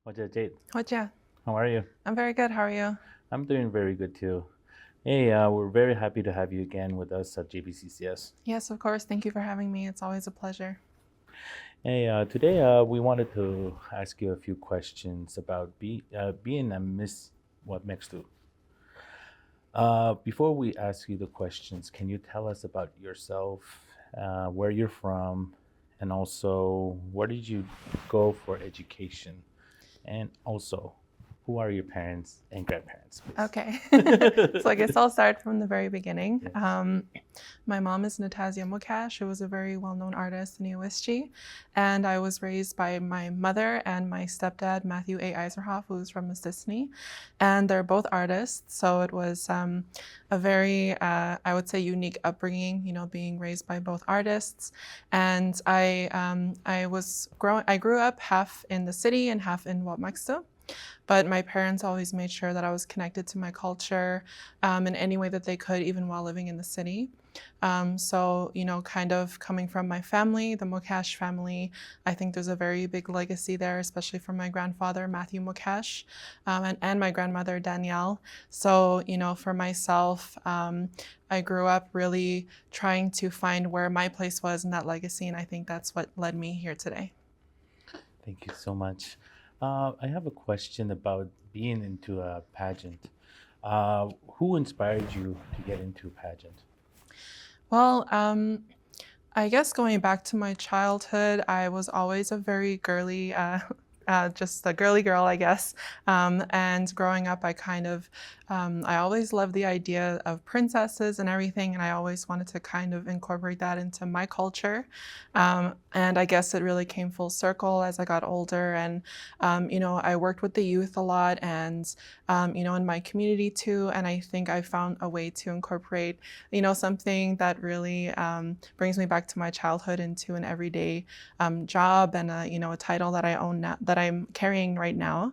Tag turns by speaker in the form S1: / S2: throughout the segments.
S1: What's up, Jade?
S2: Hoja,
S1: How are you?
S2: I'm very good. How are you?
S1: I'm doing very good too. Hey, we're very happy to have you again with us at JBCCS.
S2: Yes, of course. Thank you for having me. It's always a pleasure.
S1: Hey, today we wanted to ask you a few questions about being a Miss Whapmagoostui. Before we ask you the questions, can you tell us about yourself, where you're from, and also where did you go for education? And also, who are your parents and grandparents,
S2: Okay.
S1: please?
S2: So I guess I'll start from the very beginning.
S1: Yes.
S2: My mom is Jade Mukash, who was a very well-known artist in USG, and I was raised by my mother and my stepdad, Matthew A. Eiserhoff, who's from Mississippi, and they're both artists. So it was a very, I would say, unique upbringing. Being raised by both artists, and I grew up half in the city and half in Wapmagoostui. But my parents always made sure that I was connected to my culture in any way that they could, even while living in the city. So, kind of coming from my family, the Mukash family, I think there's a very big legacy there, especially from my grandfather, Matthew Mukash, and my grandmother, Danielle. So, for myself, I grew up really trying to find where my place was in that legacy, and I think that's what led me here today.
S1: Thank you so much. I have a question about being into a pageant. Who inspired you to get into pageant?
S2: Well, I guess going back to my childhood, I was always a very girly, just a girly girl, I guess. And growing up, I always loved the idea of princesses and everything, and I always wanted to kind of incorporate that into my culture. And I guess it really came full circle as I got older, and I worked with the youth a lot, and in my community too. And I think I found a way to incorporate, something that really brings me back to my childhood into an everyday job and a title that I own now, that I'm carrying right now.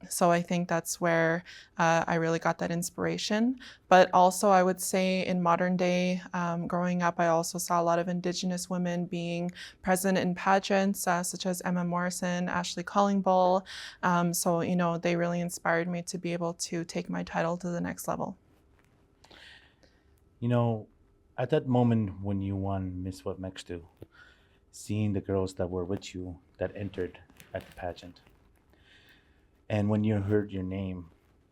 S2: So I think that's where I really got that inspiration. But also, I would say in modern day, growing up, I also saw a lot of Indigenous women being present in pageants, such as Emma Morrison, Ashley Collingbull. So, they really inspired me to be able to take my title to the next level.
S1: You know, at that moment when you won Miss Whapmagoostui, seeing the girls that were with you that entered at the pageant, and when you heard your name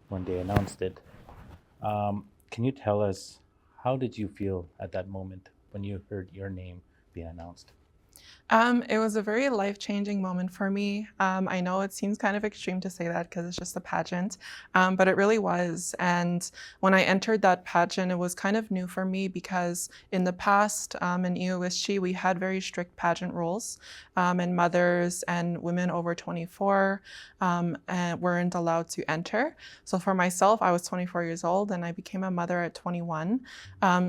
S1: when they announced it, can you tell us how did you feel at that moment when you heard your name being announced?
S2: It was a very life-changing moment for me. I know it seems kind of extreme to say that because it's just a pageant, but it really was. And when I entered that pageant, it was kind of new for me because in the past, in EOSG, we had very strict pageant rules, and mothers and women over 24 weren't allowed to enter. So for myself, I was 24 years old and I became a mother at 21.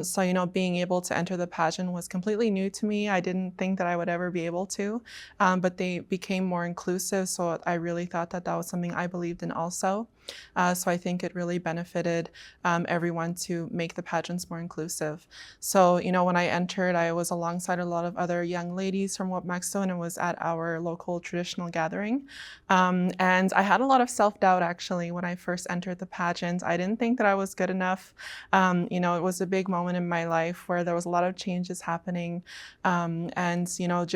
S2: So, being able to enter the pageant was completely new to me. I didn't think that I would ever be able to, but they became more inclusive. So I really thought that that was something I believed in also. So I think it really benefited everyone to make the pageants more inclusive. So, when I entered, I was alongside a lot of other young ladies from Wapmagoostui, and it was at our local traditional gathering. And I had a lot of self-doubt actually when I first entered the pageant. I didn't think that I was good enough. It was a big moment in my life where there was a lot of changes happening. And,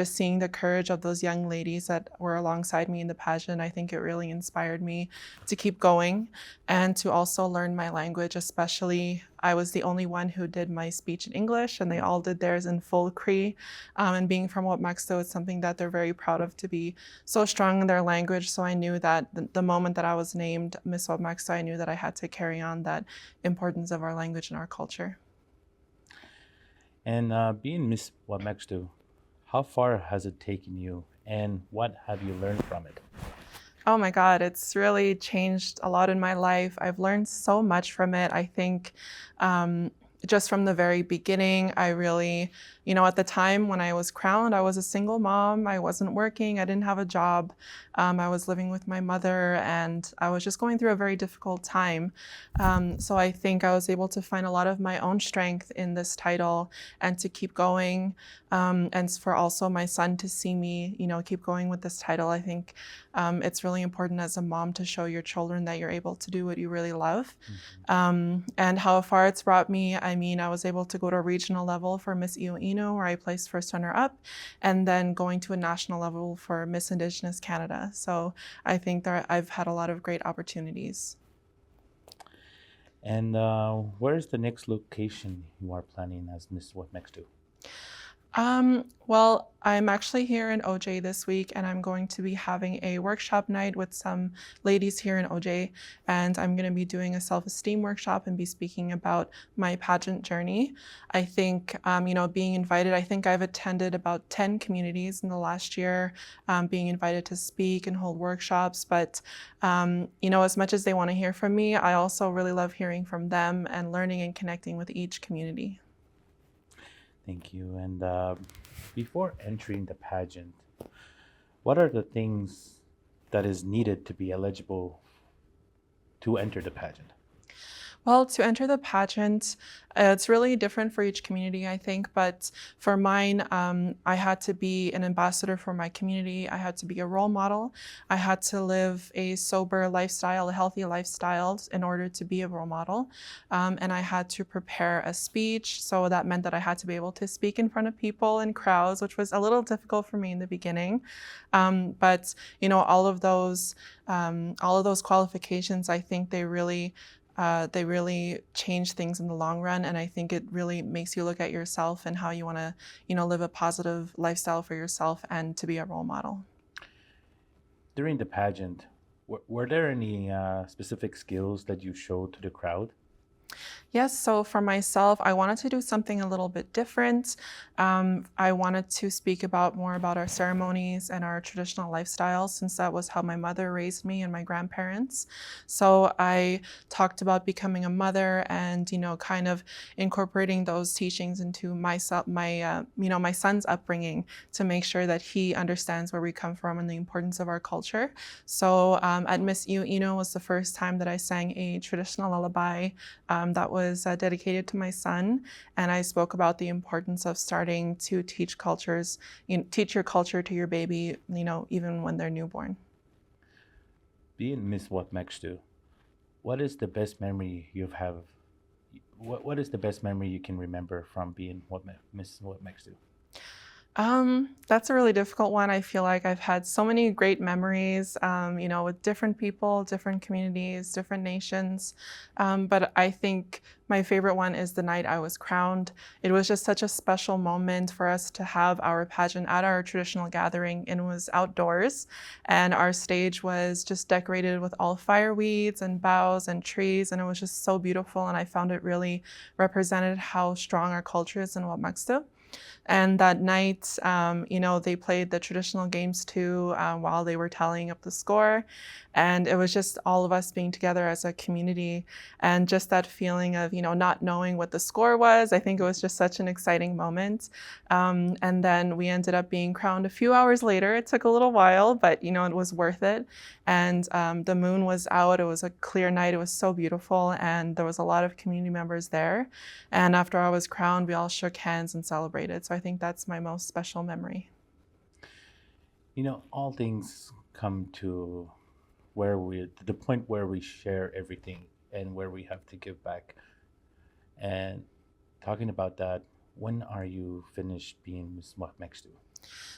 S2: just seeing the courage of those young ladies that were alongside me in the pageant, I think it really inspired me to keep going and to also learn my language, especially I was the only one who did my speech in English and they all did theirs in full Cree. And being from Wapmagoostui, it's something that they're very proud of to be so strong in their language. So I knew that the moment that I was named Miss Whapmagoostui, I knew that I had to carry on that importance of our language and our culture.
S1: And being Miss Whapmagoostui, how far has it taken you, and what have you learned from it?
S2: Oh my God, it's really changed a lot in my life. I've learned so much from it. I think just from the very beginning, I really, at the time when I was crowned, I was a single mom. I wasn't working. I didn't have a job. I was living with my mother, and I was just going through a very difficult time. So I think I was able to find a lot of my own strength in this title and to keep going. And for also my son to see me, keep going with this title. I think it's really important as a mom to show your children that you're able to do what you really love. And how far it's brought me, I mean, I was able to go to a regional level for Miss Iloilo, where I placed first runner up, and then going to a national level for Miss Indigenous Canada. So I think that I've had a lot of great opportunities.
S1: And where's the next location you are planning as Miss Whapmagoostui?
S2: Well, I'm actually here in OJ this week, and I'm going to be having a workshop night with some ladies here in OJ, and I'm going to be doing a self-esteem workshop and be speaking about my pageant journey. I think, being invited, I think I've attended about 10 communities in the last year, being invited to speak and hold workshops, but, as much as they want to hear from me, I also really love hearing from them and learning and connecting with each community.
S1: Thank you. And before entering the pageant, what are the things that is needed to be eligible to enter the pageant?
S2: Well, to enter the pageant, it's really different for each community, I think. But for mine, I had to be an ambassador for my community. I had to be a role model. I had to live a sober lifestyle, a healthy lifestyle in order to be a role model. And I had to prepare a speech. So that meant that I had to be able to speak in front of people and crowds, which was a little difficult for me in the beginning. But all of those qualifications, I think they really change things in the long run, and I think it really makes you look at yourself and how you want to, live a positive lifestyle for yourself and to be a role model.
S1: During the pageant, were there any specific skills that you showed to the crowd?
S2: Yes, so for myself, I wanted to do something a little bit different. I wanted to speak more about our ceremonies and our traditional lifestyles, since that was how my mother raised me and my grandparents. So I talked about becoming a mother and, kind of incorporating those teachings into my son's upbringing to make sure that he understands where we come from and the importance of our culture. So at Miss Iloilo was the first time that I sang a traditional lullaby that was dedicated to my son, and I spoke about the importance of starting to teach teach your culture to your baby, even when they're newborn.
S1: Being Miss Whapmagoostui, what is the best memory you've have? What is the best memory you can remember from being Miss Whapmagoostui?
S2: That's a really difficult one. I feel like I've had so many great memories, with different people, different communities, different nations. But I think my favorite one is the night I was crowned. It was just such a special moment for us to have our pageant at our traditional gathering, and it was outdoors. And our stage was just decorated with all fireweeds and boughs and trees, and it was just so beautiful. And I found it really represented how strong our culture is in Whapmagoostui. And that night, they played the traditional games too while they were tallying up the score. And it was just all of us being together as a community, and just that feeling of, not knowing what the score was. I think it was just such an exciting moment. And then we ended up being crowned a few hours later. It took a little while, but, it was worth it. And the moon was out. It was a clear night. It was so beautiful. And there was a lot of community members there. And after I was crowned, we all shook hands and celebrated. So I think that's my most special memory.
S1: All things come to the point where we share everything and where we have to give back. And talking about that, when are you finished being Miss Whapmagoostui?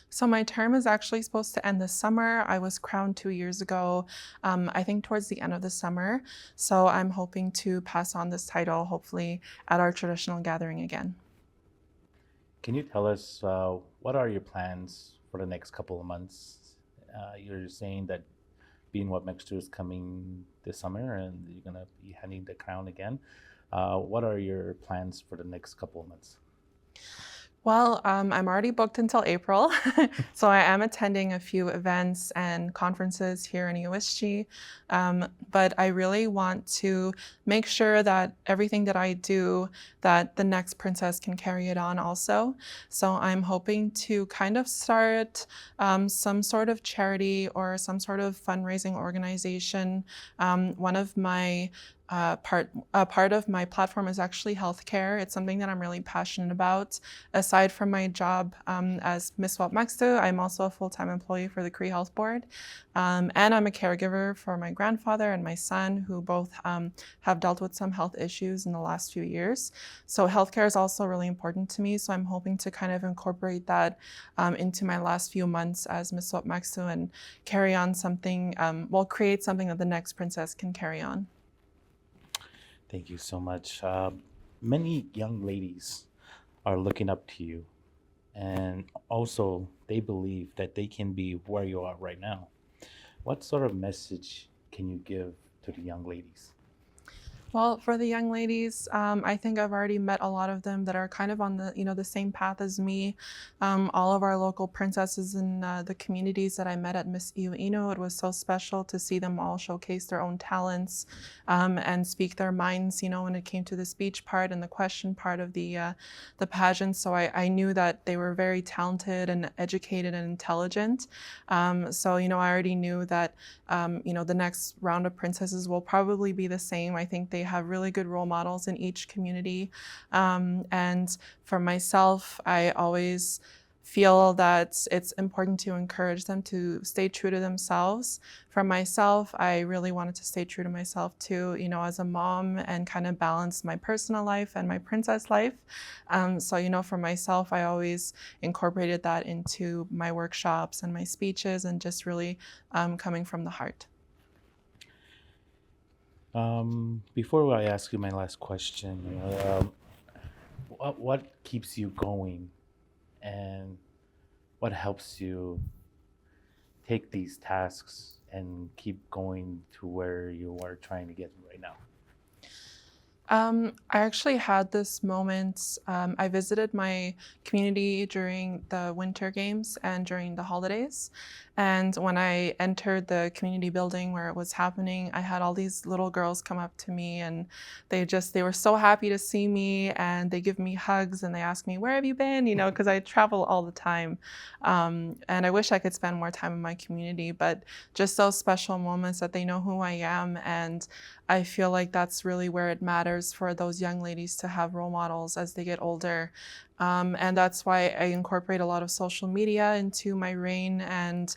S2: So my term is actually supposed to end this summer. I was crowned 2 years ago, I think towards the end of the summer. So I'm hoping to pass on this title, hopefully at our traditional gathering again.
S1: Can you tell us what are your plans for the next couple of months? You're saying that being Whapmagoostui is coming this summer and you're going to be handing the crown again. What are your plans for the next couple of months?
S2: Well, I'm already booked until April, so I am attending a few events and conferences here in USG. But I really want to make sure that everything that I do, that the next princess can carry it on also. So I'm hoping to kind of start some sort of charity or some sort of fundraising organization. One of my a part of my platform is actually healthcare. It's something that I'm really passionate about. Aside from my job as Miss Whapmagoostui, I'm also a full-time employee for the Cree Health Board. And I'm a caregiver for my grandfather and my son, who both have dealt with some health issues in the last few years. So healthcare is also really important to me. So I'm hoping to kind of incorporate that into my last few months as Miss Whapmagoostui and carry on something, create something that the next princess can carry on.
S1: Thank you so much. Many young ladies are looking up to you, and also they believe that they can be where you are right now. What sort of message can you give to the young ladies?
S2: Well, for the young ladies, I think I've already met a lot of them that are kind of on the the same path as me. All of our local princesses in the communities that I met at Miss Iuino, it was so special to see them all showcase their own talents and speak their minds. When it came to the speech part and the question part of the pageant, so I knew that they were very talented and educated and intelligent. So I already knew that the next round of princesses will probably be the same. I think they have really good role models in each community. And for myself, I always feel that it's important to encourage them to stay true to themselves. For myself, I really wanted to stay true to myself too, as a mom and kind of balance my personal life and my princess life. So, for myself, I always incorporated that into my workshops and my speeches and just really coming from the heart.
S1: Before I ask you my last question, what keeps you going, and what helps you take these tasks and keep going to where you are trying to get right now?
S2: I actually had this moment. I visited my community during the winter games and during the holidays. And when I entered the community building where it was happening, I had all these little girls come up to me and they were so happy to see me and they give me hugs and they ask me, "Where have you been?" Because I travel all the time. And I wish I could spend more time in my community, but just those special moments that they know who I am. And I feel like that's really where it matters for those young ladies to have role models as they get older. And that's why I incorporate a lot of social media into my reign and,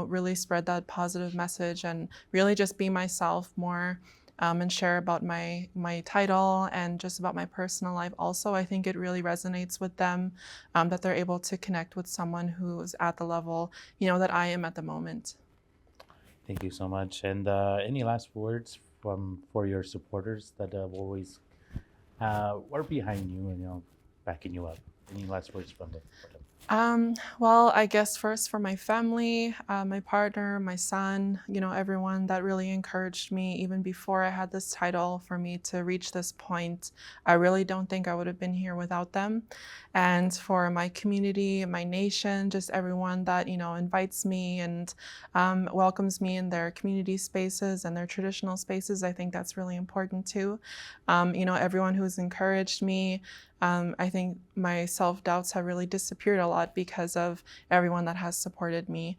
S2: really spread that positive message and really just be myself more. And share about my title and just about my personal life. Also, I think it really resonates with them that they're able to connect with someone who's at the level that I am at the moment.
S1: Thank you so much. And any last words for your supporters that have always were behind you and backing you up? Any last words from them?
S2: Well, I guess first for my family, my partner, my son, everyone that really encouraged me even before I had this title for me to reach this point. I really don't think I would have been here without them. And for my community, my nation, just everyone that, invites me and welcomes me in their community spaces and their traditional spaces, I think that's really important too. Everyone who's encouraged me, I think my self-doubts have really disappeared a lot because of everyone that has supported me.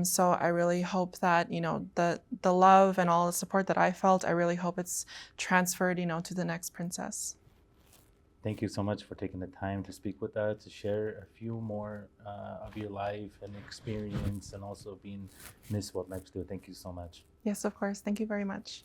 S2: So I really hope that, the love and all the support that I felt, I really hope it's transferred, to the next princess.
S1: Thank you so much for taking the time to speak with us, to share a few more of your life and experience, and also being Miss Whapmagoostui. Thank you so much.
S2: Yes, of course. Thank you very much.